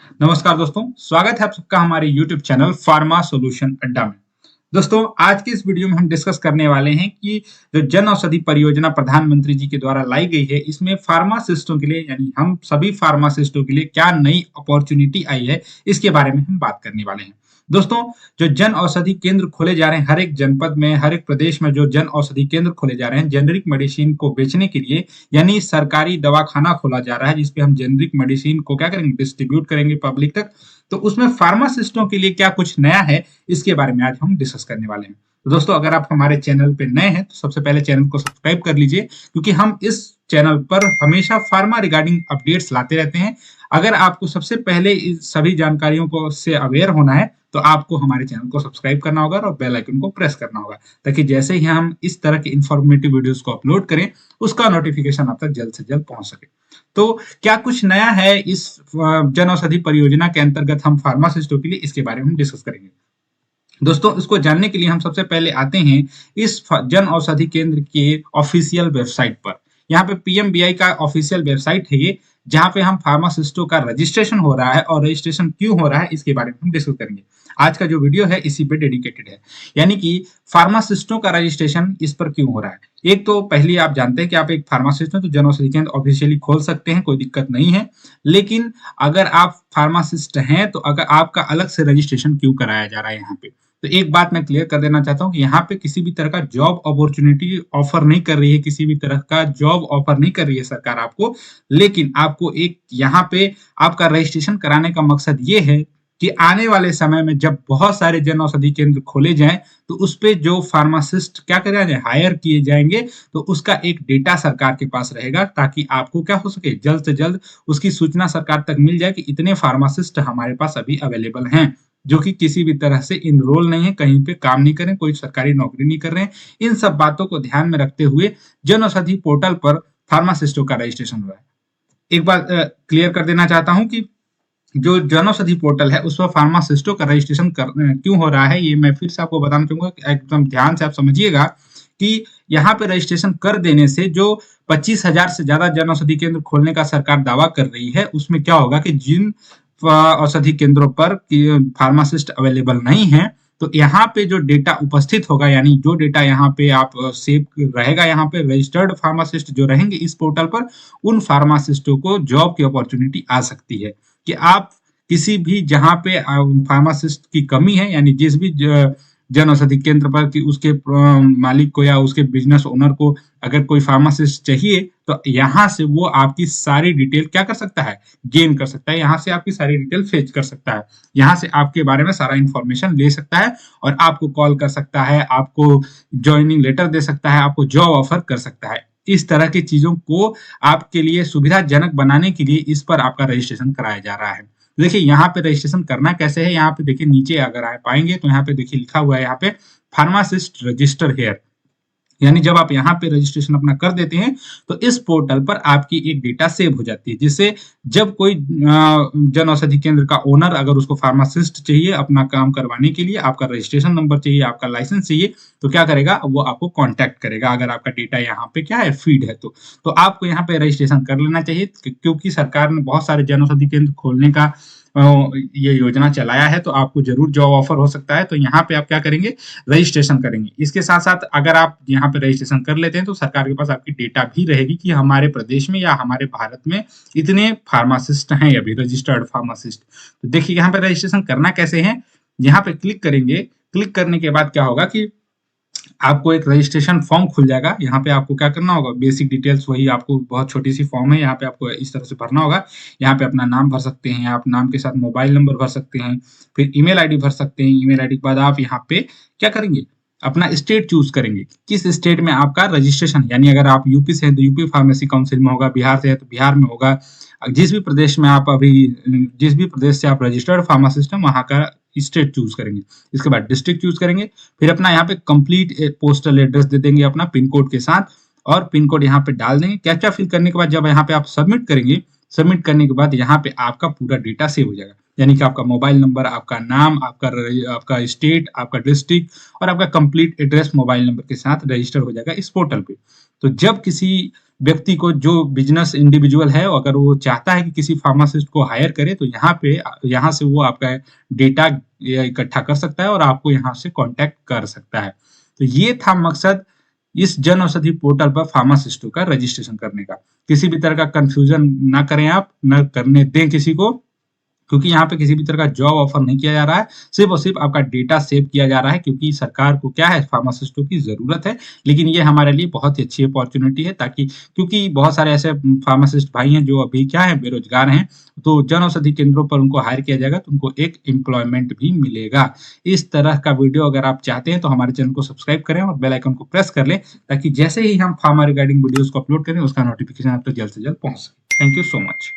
नमस्कार दोस्तों, स्वागत है आप सबका हमारे YouTube चैनल फार्मा सॉल्यूशन अड्डा में। दोस्तों, आज के इस वीडियो में हम डिस्कस करने वाले हैं कि जो जन औषधि परियोजना प्रधानमंत्री जी के द्वारा लाई गई है, इसमें फार्मासिस्टों के लिए यानी हम सभी फार्मासिस्टों के लिए क्या नई अपॉर्चुनिटी आई है, इसके बारे में हम बात करने वाले हैं। दोस्तों, जो जन औषधि केंद्र खोले जा रहे हैं हर एक जनपद में, हर एक प्रदेश में जो जन औषधि केंद्र खोले जा रहे हैं जेनेरिक मेडिसिन को बेचने के लिए, यानी सरकारी दवाखाना खोला जा रहा है जिसपे हम जेनेरिक मेडिसिन को क्या करेंगे, डिस्ट्रीब्यूट करेंगे पब्लिक तक। तो उसमें फार्मासिस्टों के लिए क्या कुछ नया है, इसके बारे में आज हम डिस्कस करने वाले हैं। तो दोस्तों, अगर आप हमारे चैनल पे नए हैं तो सबसे पहले चैनल को सब्सक्राइब कर लीजिए, क्योंकि हम इस चैनल पर हमेशा फार्मा रिगार्डिंग अपडेट्स लाते रहते हैं। अगर आपको सबसे पहले इस सभी जानकारियों को से अवेयर होना है तो आपको हमारे चैनल को सब्सक्राइब करना होगा और बेल आइकन को प्रेस करना होगा, ताकि जैसे ही हम इस तरह के इंफॉर्मेटिव वीडियोस को अपलोड करें उसका नोटिफिकेशन आप तक जल्द से जल्द पहुंच सके। तो क्या कुछ नया है इस जन औषधि परियोजना के अंतर्गत हम फार्मासिस्टों के लिए, इसके बारे में हम डिस्कस करेंगे। दोस्तों, इसको जानने के लिए हम सबसे पहले आते हैं इस जन औषधि केंद्र के ऑफिशियल वेबसाइट पर। यहाँ पे पीएमबीआई का ऑफिशियल वेबसाइट है ये, जहाँ पे हम फार्मासिस्टों का रजिस्ट्रेशन हो रहा है और रजिस्ट्रेशन क्यों हो रहा है इसके बारे में हम डिस्कस करेंगे। आज का जो वीडियो है इसी पे डेडिकेटेड है, यानी कि फार्मासिस्टों का रजिस्ट्रेशन इस पर क्यों हो रहा है। एक तो पहले आप जानते हैं कि आप एक फार्मासिस्ट हैं तो जन औषधि केंद्र ऑफिशियली खोल सकते हैं, कोई दिक्कत नहीं है। लेकिन अगर आप फार्मासिस्ट हैं तो अगर आपका अलग से रजिस्ट्रेशन क्यों कराया जा रहा है यहाँ पे, तो एक बात मैं क्लियर कर देना चाहता हूँ कि यहाँ पे किसी भी तरह का जॉब अपॉर्चुनिटी ऑफर नहीं कर रही है, किसी भी तरह का जॉब ऑफर नहीं कर रही है सरकार आपको। लेकिन आपको एक यहाँ पे आपका रजिस्ट्रेशन कराने का मकसद ये है कि आने वाले समय में जब बहुत सारे जन औषधि केंद्र खोले जाएं तो उस पे जो फार्मासिस्ट क्या करे जाए, हायर किए जाएंगे, तो उसका एक डेटा सरकार के पास रहेगा, ताकि आपको क्या हो सके, जल्द से जल्द उसकी सूचना सरकार तक मिल जाए कि इतने फार्मासिस्ट हमारे पास अभी अवेलेबल हैं, जो कि किसी भी तरह से इनरोल नहीं है, कहीं पे काम नहीं करें, कोई सरकारी नौकरी नहीं कर रहे हैं। इन सब बातों को ध्यान में रखते हुए जन औषधि पोर्टल पर फार्मासिस्टों का रजिस्ट्रेशन हुआ है। एक बात क्लियर कर देना चाहता हूं कि जो जन औषधि पोर्टल है उस पर फार्मासिस्टों का रजिस्ट्रेशन क्यों हो रहा है, ये मैं फिर से आपको बताना चाहूंगा कि एकदम ध्यान से आप समझिएगा कि यहाँ पे रजिस्ट्रेशन कर देने से जो 25,000 से ज्यादा जन औषधि केंद्र खोलने का सरकार दावा कर रही है, उसमें क्या होगा कि जिन औषधि केंद्रों पर फार्मासिस्ट अवेलेबल नहीं है, तो यहाँ पे जो डेटा उपस्थित होगा, यानी जो डेटा यहाँ पे आप सेव रहेगा, यहाँ पे रजिस्टर्ड फार्मासिस्ट जो रहेंगे इस पोर्टल पर, उन फार्मासिस्टों को जॉब की अपॉर्चुनिटी आ सकती है कि आप किसी भी जहाँ पे फार्मासिस्ट की कमी है, यानी जिस भी जन औषधि केंद्र पर कि उसके मालिक को या उसके बिजनेस ओनर को अगर कोई फार्मासिस्ट चाहिए, तो यहाँ से वो आपकी सारी डिटेल क्या कर सकता है, गेन कर सकता है। यहाँ से आपकी सारी डिटेल फेच कर सकता है, यहाँ से आपके बारे में सारा इंफॉर्मेशन ले सकता है और आपको कॉल कर सकता है, आपको ज्वाइनिंग लेटर दे सकता है, आपको जॉब ऑफर कर सकता है। इस तरह की चीजों को आपके लिए सुविधाजनक बनाने के लिए इस पर आपका रजिस्ट्रेशन कराया जा रहा है। देखिए यहाँ पे रजिस्ट्रेशन करना कैसे है, यहाँ पे देखिए नीचे अगर आप पाएंगे तो यहाँ पे देखिए लिखा हुआ है यहाँ पे फार्मासिस्ट रजिस्टर हेयर, यानी जब आप यहाँ पे रजिस्ट्रेशन अपना कर देते हैं तो इस पोर्टल पर आपकी एक डेटा सेव हो जाती है, जिससे जब कोई जन औषधि केंद्र का ओनर अगर उसको फार्मासिस्ट चाहिए अपना काम करवाने के लिए, आपका रजिस्ट्रेशन नंबर चाहिए, आपका लाइसेंस चाहिए, तो क्या करेगा, वो आपको कांटेक्ट करेगा अगर आपका डेटा यहाँ पे क्या है, फीड है। तो आपको यहाँ पे रजिस्ट्रेशन कर लेना चाहिए, क्योंकि सरकार ने बहुत सारे जन औषधि केंद्र खोलने का ये योजना चलाया है, तो आपको जरूर जॉब ऑफर हो सकता है। तो यहाँ पे आप क्या करेंगे, रजिस्ट्रेशन करेंगे। इसके साथ साथ अगर आप यहाँ पे रजिस्ट्रेशन कर लेते हैं तो सरकार के पास आपकी डेटा भी रहेगी कि हमारे प्रदेश में या हमारे भारत में इतने फार्मासिस्ट हैं अभी रजिस्टर्ड फार्मासिस्ट। तो देखिए यहाँ पे रजिस्ट्रेशन करना कैसे है, यहाँ पे क्लिक करेंगे। क्लिक करने के बाद क्या होगा कि आपको एक रजिस्ट्रेशन फॉर्म खुल जाएगा। यहाँ पे आपको क्या करना होगा, बेसिक डिटेल्स वही आपको बहुत छोटी सी फॉर्म है, यहाँ पे आपको इस तरह से भरना होगा। यहाँ पे अपना नाम भर सकते हैं, आप नाम के साथ मोबाइल नंबर भर सकते हैं, फिर ईमेल आईडी भर सकते हैं। ईमेल आईडी के बाद आप यहाँ पे क्या करेंगे, अपना स्टेट चूज करेंगे, किस स्टेट में आपका रजिस्ट्रेशन, यानी अगर आप यूपी से हैं तो यूपी फार्मेसी काउंसिल में होगा, बिहार से है तो बिहार में होगा। जिस भी प्रदेश में आप अभी, जिस भी प्रदेश से आप रजिस्टर्ड फार्मासिस्ट हैं वहां का स्टेट चूज करेंगे। इसके बाद डिस्ट्रिक्ट चूज करेंगे, फिर अपना यहाँ पे कंप्लीट पोस्टल एड्रेस दे देंगे अपना पिन कोड के साथ, और पिन कोड यहाँ पे डाल देंगे। कैप्चा फिल करने के बाद जब यहाँ पे आप सबमिट करेंगे, सबमिट करने के बाद यहाँ पे आपका पूरा डेटा सेव हो जाएगा, यानी कि आपका मोबाइल नंबर, आपका नाम, आपका स्टेट, आपका डिस्ट्रिक्ट और आपका कंप्लीट एड्रेस मोबाइल नंबर के साथ रजिस्टर हो जाएगा इस पोर्टल पे। तो जब किसी व्यक्ति को, जो बिजनेस इंडिविजुअल है, अगर वो चाहता है कि किसी फार्मासिस्ट को हायर करे, तो यहाँ से वो आपका डेटा इकट्ठा कर सकता है और आपको यहाँ से कांटेक्ट कर सकता है। तो ये था मकसद इस जन औषधि पोर्टल पर फार्मासिस्टों का रजिस्ट्रेशन करने का। किसी भी तरह का कंफ्यूजन ना करें आप, ना करने दें किसी को, क्योंकि यहाँ पे किसी भी तरह का जॉब ऑफर नहीं किया जा रहा है, सिर्फ और सिर्फ आपका डेटा सेव किया जा रहा है, क्योंकि सरकार को क्या है, फार्मासिस्टों की जरूरत है। लेकिन ये हमारे लिए बहुत ही अच्छी अपॉर्चुनिटी है, ताकि क्योंकि बहुत सारे ऐसे फार्मासिस्ट भाई हैं जो अभी क्या है, बेरोजगार हैं, तो जन औषधि केंद्रों पर उनको हायर किया जाएगा, तो उनको एक एम्प्लॉयमेंट भी मिलेगा। इस तरह का वीडियो अगर आप चाहते हैं तो हमारे चैनल को सब्सक्राइब करें और बेल आइकन को प्रेस कर लें, ताकि जैसे ही हम फार्मा रिगार्डिंग वीडियोस को अपलोड करें उसका नोटिफिकेशन आप तक जल्द से जल्द पहुंच सके। Thank you so much.